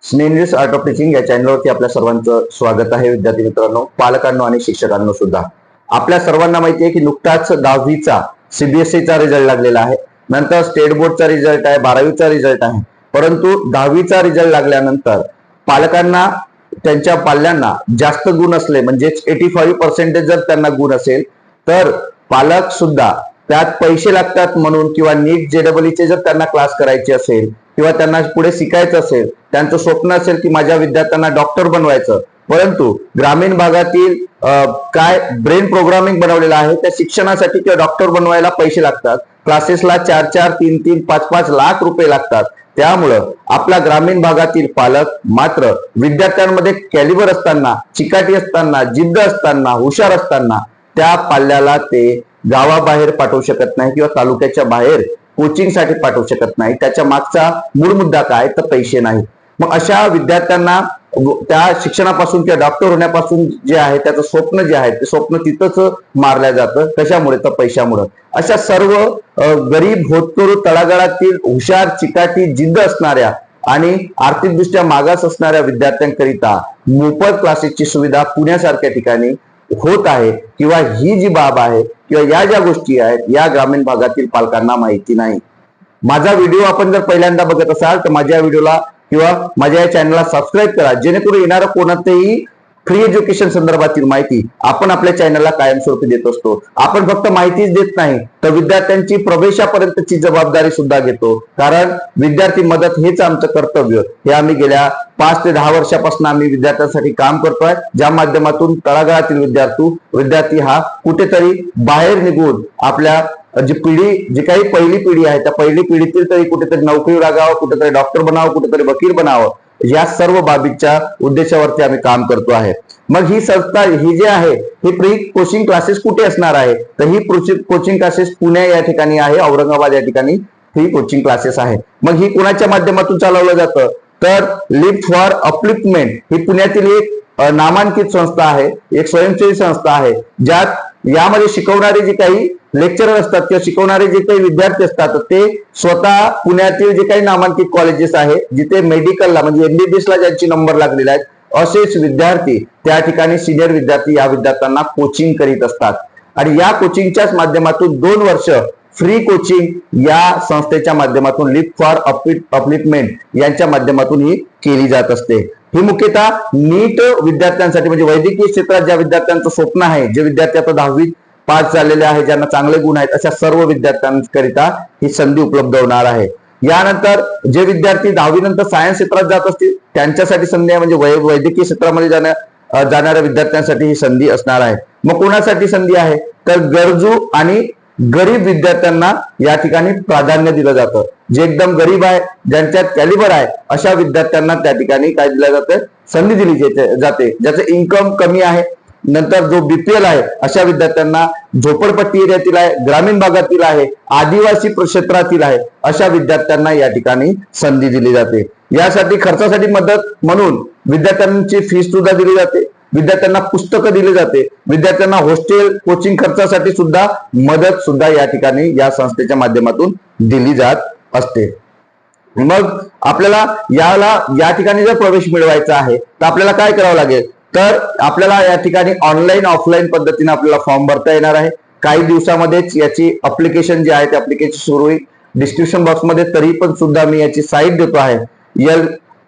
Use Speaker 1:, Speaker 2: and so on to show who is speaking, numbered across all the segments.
Speaker 1: स्नेहनीस art of teaching या चॅनलवरती आपल्या सर्वांचं स्वागत आहे. विद्यार्थी मित्रांनो, पालकांनो आणि शिक्षकांनो सुद्धा आपल्या सर्वांना माहिती आहे की नुकताच 10वीचा सीबीएसईचा रिझल्ट लागलेला आहे. नंतर स्टेट बोर्डचा रिझल्ट आहे, 12वीचा रिझल्ट आहे. परंतु 10वीचा रिझल्ट लागल्यानंतर पालकांना त्यांच्या पाल्यांना जास्त गुण असले म्हणजेच 85% जर त्यांना गुण असेल तर पालक सुद्धा त्यात पैसे लागतात म्हणून किंवा नीट जेईईचे जर त्यांना क्लास करायचे असेल किंवा त्यांना पुढे शिकायचं असेल, त्यांचं स्वप्न असेल की माझ्या विद्यार्थ्यांना डॉक्टर बनवायचं, परंतु ग्रामीण भागातील काय ब्रेन प्रोग्रामिंग बनवलेलं आहे त्या शिक्षणासाठी किंवा डॉक्टर बनवायला पैसे लागतात. क्लासेसला 4-4, 3-3, 5-5 लाख रुपये लागतात. त्यामुळं आपला ग्रामीण भागातील पालक मात्र विद्यार्थ्यांमध्ये कॅलिबर असताना, चिकाटी असताना, जिद्द असताना, हुशार असताना त्या पाल्याला ते गावाबाहेर पाठवू शकत नाही किंवा तालुक्याच्या बाहेर कोचिंगसाठी पाठवू शकत नाही. त्याच्या मागचा मूळ मुद्दा काय तर पैसे नाही. मग अशा विद्यार्थ्यांना त्या शिक्षणापासून किंवा डॉक्टर होण्यापासून जे आहे त्याचं स्वप्न जे आहे ते स्वप्न तिथंच मारलं जातं. कशामुळे तर पैशामुळे. अशा सर्व गरीब होतकरू तळागाळातील हुशार, चिकाटी, जिद्द असणाऱ्या आणि आर्थिकदृष्ट्या मागास असणाऱ्या विद्यार्थ्यांकरिता मोफत क्लासेसची सुविधा पुण्यासारख्या ठिकाणी होत आहे किंवा ही जी बाब आहे किंवा या ज्या गोष्टी आहेत या ग्रामीण भागातील पालकांना माहिती नाही. माझा व्हिडिओ आपण जर पहिल्यांदा बघत असाल तर माझ्या व्हिडिओला किंवा माझ्या या चॅनलला सबस्क्राईब करा, जेणेकरून येणारं कोणतेही फ्री एज्युकेशन संदर्भातील माहिती आपण आपल्या चॅनलला कायमस्वरूपी देत असतो. आपण फक्त माहितीच देत नाही तर विद्यार्थ्यांची प्रवेशापर्यंतची जबाबदारी सुद्धा घेतो, कारण विद्यार्थी मदत हेच आमचं कर्तव्य. हे आम्ही गेल्या 5 ते 10 वर्षापासून आम्ही विद्यार्थ्यांसाठी काम करतोय, ज्या माध्यमातून तळागाळातील विद्यार्थी हा कुठेतरी बाहेर निघून आपल्या जी काही पहिली पिढी आहे त्या पहिली पिढीतील तरी कुठेतरी नोकरी लागावं, कुठेतरी डॉक्टर बनावं, कुठेतरी वकील बनावं, या सर्व बाबीच्या उद्देशावरती आम्ही काम करतो आहे. मग ही संस्था ही जी आहे ही प्री कोचिंग क्लासेस कुठे असणार आहे तर ही कोचिंग क्लासेस पुणे या ठिकाणी आहे, औरंगाबाद या ठिकाणी ही कोचिंग क्लासेस आहे. मग ही कुणाच्या माध्यमातून चालवलं जातं तर लिफ्ट फॉर अपलिफ्टमेंट ही पुण्यातील एक नामांकित संस्था आहे, एक स्वयंसेवी संस्था आहे, ज्यात यामध्ये शिकवणारे जे काही लेक्चरर असतात किंवा शिकवणारे जे काही विद्यार्थी असतात ते स्वतः पुण्यातील जे काही नामांकित कॉलेजेस आहे जिथे मेडिकलला म्हणजे MBBS ला ज्यांची नंबर लागलेले आहेत असेच विद्यार्थी त्या ठिकाणी सिनियर विद्यार्थी या विद्यार्थ्यांना कोचिंग करीत असतात. आणि या कोचिंगच्याच माध्यमातून 2 वर्ष फ्री कोचिंग या संस्थेच्या माध्यमातून लिफ्ट फॉर अपलिफ्टमेंट यांच्या माध्यमातून ही केली जात असते. ही मुख्यतः नीट विद्यार्थ्यांसाठी म्हणजे वैद्यकीय क्षेत्रात ज्या विद्यार्थ्यांचं स्वप्न आहे, जे विद्यार्थी आता 10वी पास झालेले आहे, ज्यांना चांगले गुण आहेत, अशा सर्व विद्यार्थ्यांकरिता ही संधी उपलब्ध होणार आहे. यानंतर जे विद्यार्थी 10वी नंतर सायन्स क्षेत्रात जात असतील त्यांच्यासाठी संधी आहे, म्हणजे वैद्यकीय क्षेत्रामध्ये जाणाऱ्या विद्यार्थ्यांसाठी ही संधी असणार आहे. मग कोणासाठी संधी आहे तर गरजू आणि गरीब विद्यार्थ्यांना या ठिकाणी प्राधान्य दिलं जातं. जे एकदम गरीब आहे, ज्यांच्यात कॅलिबर आहे, अशा विद्यार्थ्यांना त्या ठिकाणी काय दिलं जातं, संधी दिली जाते. ज्याचं इन्कम कमी आहे, नंतर जो BPL आहे अशा विद्यार्थ्यांना, झोपडपट्टी एरियातील आहे, ग्रामीण भागातील आहे, आदिवासी क्षेत्रातील आहे, अशा विद्यार्थ्यांना या ठिकाणी संधी दिली जाते. यासाठी खर्चासाठी मदत म्हणून विद्यार्थ्यांची फीस सुद्धा दिली जाते, विद्यार्थ्यांना पुस्तकं दिली जाते, विद्यार्थ्यांना हॉस्टेल कोचिंग खर्चासाठी सुद्धा मदत सुद्धा या ठिकाणी या संस्थेच्या माध्यमातून दिली जात असते. मग आपल्याला या ठिकाणी जर प्रवेश मिळवायचा आहे तर आपल्याला काय करावं लागेल तर आपल्याला या ठिकाणी ऑनलाईन ऑफलाईन पद्धतीने आपल्याला फॉर्म भरता येणार आहे. काही दिवसामध्येच याची अप्लिकेशन जे आहे ते अप्लिकेशन सुरू होईल. डिस्क्रिप्शन बॉक्समध्ये तरी पण सुद्धा मी याची साईट देतो आहे,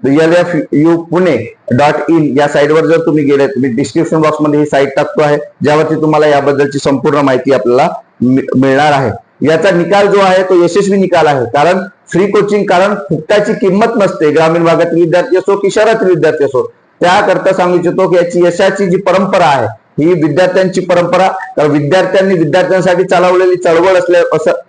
Speaker 1: LFU-Pune.in या साईटवर जर तुम्ही गेले, मी डिस्क्रिप्शन बॉक्समध्ये ही साईट टाकतो आहे, ज्यावरती तुम्हाला याबद्दलची संपूर्ण माहिती आपल्याला मिळणार आहे. याचा निकाल जो आहे तो यशस्वी निकाल आहे, कारण फ्री कोचिंग, कारण फुकटाची किंमत नसते. ग्रामीण भागातील विद्यार्थी असो की शहरातील विद्यार्थी असो, त्याकरता सांगू इच्छितो की याची यशाची जी परंपरा आहे ही विद्यार्थ्यांची परंपरा, विद्यार्थ्यांनी विद्यार्थ्यांसाठी चालवलेली चळवळ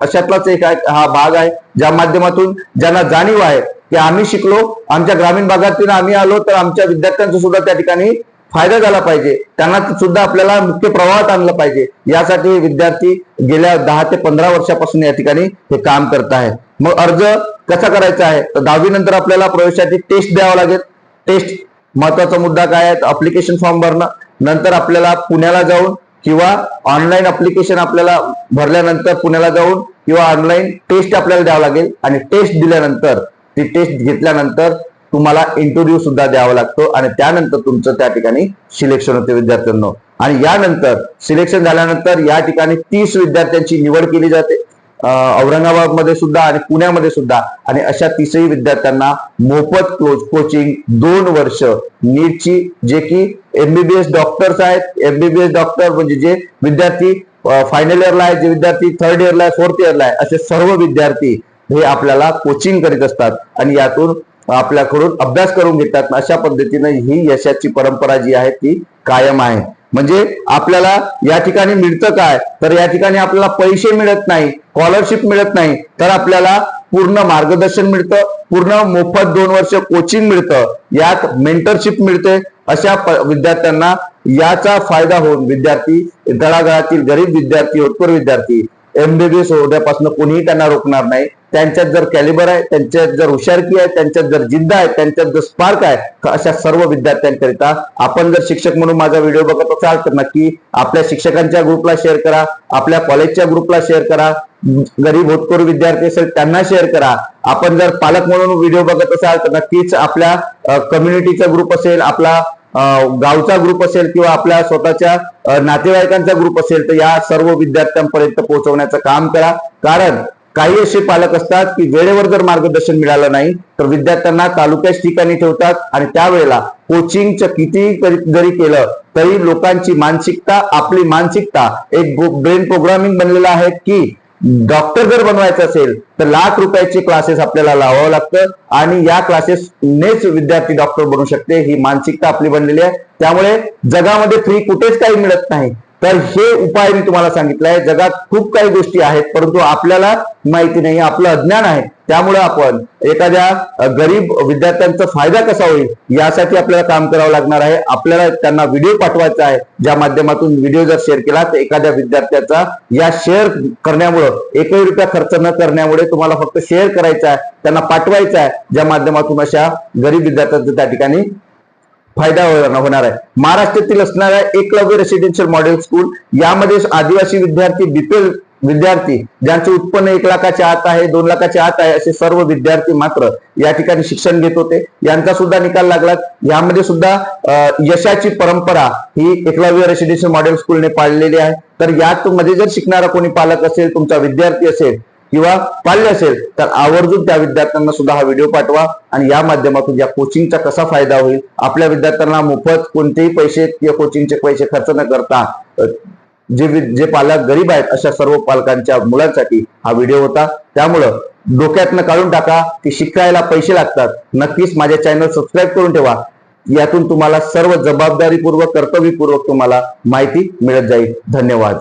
Speaker 1: अशातलाच एक हा भाग आहे, ज्या माध्यमातून ज्यांना जाणीव आहे की आम्ही शिकलो, आमच्या ग्रामीण भागातून आम्ही आलो तर आमच्या विद्यार्थ्यांचा सुद्धा त्या ठिकाणी फायदा झाला पाहिजे, त्यांना सुद्धा आपल्याला मुख्य प्रवाहात आणलं पाहिजे, यासाठी विद्यार्थी गेल्या 10 ते 15 वर्षापासून या ठिकाणी हे काम करत आहे. मग अर्ज कसा करायचा आहे तर 10वी नंतर आपल्याला प्रवेशासाठी टेस्ट द्यावा लागेल. टेस्ट महत्वाचा मुद्दा काय आहे, अप्लिकेशन फॉर्म भरणं, नंतर आपल्याला पुण्याला जाऊन किंवा ऑनलाईन अप्लिकेशन आपल्याला भरल्यानंतर पुण्याला जाऊन किंवा ऑनलाईन टेस्ट आपल्याला द्यावं लागेल. आणि टेस्ट दिल्यानंतर ती टेस्ट घेतल्यानंतर तुम्हाला इंटरव्ह्यू सुद्धा द्यावा लागतो आणि त्यानंतर तुमचं त्या ठिकाणी सिलेक्शन होते विद्यार्थ्यांना। आणि यानंतर सिलेक्शन झाल्यानंतर या ठिकाणी 30 विद्यार्थ्यांची निवड केली जाते औरंगाबाद मध्ये सुद्धा आणि पुण्यामध्ये सुद्धा। आणि अशा 30 विद्यार्थ्यांना मोफत कोचिंग 2 वर्ष नीटची, जे की एमबीबीएस डॉक्टर्स आहेत, एमबीबीएस डॉक्टर म्हणजे जे विद्यार्थी फायनल इयरला आहे, जे विद्यार्थी थर्ड इयरला आहे, फोर्थ इयरला आहे, असे सर्व विद्यार्थी हे आपल्याला कोचिंग करीत असतात आणि यातून आपल्याकडून अभ्यास करून घेतात। अशा पद्धतीने ही यशाची परंपरा जी आहे ती कायम आहे। म्हणजे आपल्याला या ठिकाणी मिळतं काय, तर या ठिकाणी आपल्याला पैसे मिळत नाही, स्कॉलरशिप मिळत नाही, तर आपल्याला पूर्ण मार्गदर्शन मिळतं, पूर्ण मोफत 2 वर्ष कोचिंग मिळतं, यात मेंटरशिप मिळते। अशा विद्यार्थ्यांना याचा फायदा होऊन विद्यार्थी, तळागाळातील गरीब विद्यार्थी, होतकरू विद्यार्थी एमबीबीएस होण्यापासून कोणीही त्यांना रोखणार नाही। त्यांच्यात जर कॅलिबर आहे, त्यांच्यात जर हुशारकी आहे, त्यांच्यात जर जिद्द आहे, त्यांच्यात जर स्पार्क आहे, तर अशा सर्व विद्यार्थ्यांकरिता आपण जर शिक्षक म्हणून माझा व्हिडिओ बघत असाल तर नक्की आपल्या शिक्षकांच्या ग्रुपला शेअर करा, आपल्या कॉलेजच्या ग्रुपला शेअर करा, गरीब होतकरू विद्यार्थी असेल त्यांना शेअर करा। आपण जर पालक म्हणून व्हिडिओ बघत असाल तर नक्कीच आपल्या कम्युनिटीचा ग्रुप असेल, आपला गावचा ग्रुप असेल किंवा आपल्या स्वतःच्या नातेवाईकांचा ग्रुप असेल तर या सर्व विद्यार्थ्यांपर्यंत पोहोचवण्याचं काम करा। कारण काही असे पालक असतात की वेळेवर जर मार्गदर्शन मिळालं नाही तर विद्यार्थ्यांना तालुक्याच्या ठिकाणी ठेवतात आणि त्यावेळेला कोचिंगचं किती जरी केलं तरी लोकांची मानसिकता, आपली मानसिकता एक ब्रेन प्रोग्रामिंग बनलेलं आहे की डॉक्टर जर बनवायचं असेल तर लाख रुपयाचे क्लासेस आपल्याला लावावं लागतं आणि या क्लासेसनेच विद्यार्थी डॉक्टर बनू शकते, ही मानसिकता आपली बनलेली आहे। त्यामुळे जगामध्ये फ्री कुठेच काही मिळत नाही, तर हे उपाय मी तुम्हाला सांगितलंय। जगात खूप काही गोष्टी आहेत परंतु आपल्याला माहिती नाही, आपलं अज्ञान आहे। त्यामुळे आपण एखाद्या गरीब विद्यार्थ्यांचा फायदा कसा होईल यासाठी आपल्याला काम करावं लागणार आहे। आपल्याला त्यांना व्हिडिओ पाठवायचा आहे, ज्या माध्यमातून व्हिडिओ जर शेअर केला तर एखाद्या विद्यार्थ्याचा या शेअर करण्यामुळे, एकही रुपया खर्च न करण्यामुळे तुम्हाला फक्त शेअर करायचा आहे, त्यांना पाठवायचा आहे, ज्या माध्यमातून अशा गरीब विद्यार्थ्यांचा त्या ठिकाणी फायदा होणार आहे। महाराष्ट्रातील असणाऱ्या एकलव्य रेसिडेन्शियल मॉडेल स्कूल, यामध्ये आदिवासी विद्यार्थी, बीपीएल विद्यार्थी ज्यांचे उत्पन्न 1 लाखाच्या आत आहे, 2 लाखाच्या आत आहे, असे सर्व विद्यार्थी मात्र या ठिकाणी शिक्षण घेत होते। यांचा सुद्धा निकाल लागला। यामध्ये सुद्धा यशाची परंपरा ही एकलव्य रेसिडेन्शियल मॉडेल स्कूलने पाळलेली आहे। तर यात मध्ये जर शिकणारा कोणी पालक असेल, तुमचा विद्यार्थी असेल किंवा पाल्य असेल तर आवर्जून त्या विद्यार्थ्यांना सुद्धा हा व्हिडिओ पाठवा आणि या माध्यमातून या कोचिंगचा कसा फायदा होईल, आपल्या विद्यार्थ्यांना मोफत कोणतेही पैसे किंवा कोचिंगचे पैसे खर्च न करता जे पालक गरीब आहेत अशा सर्व पालकांच्या मुलांसाठी हा व्हिडिओ होता। त्यामुळं डोक्यातनं काढून टाका की शिकायला पैसे लागतात। नक्कीच माझ्या चॅनल सबस्क्राईब करून ठेवा, यातून तुम्हाला सर्व जबाबदारीपूर्वक, कर्तव्यपूर्वक तुम्हाला माहिती मिळत जाईल। धन्यवाद।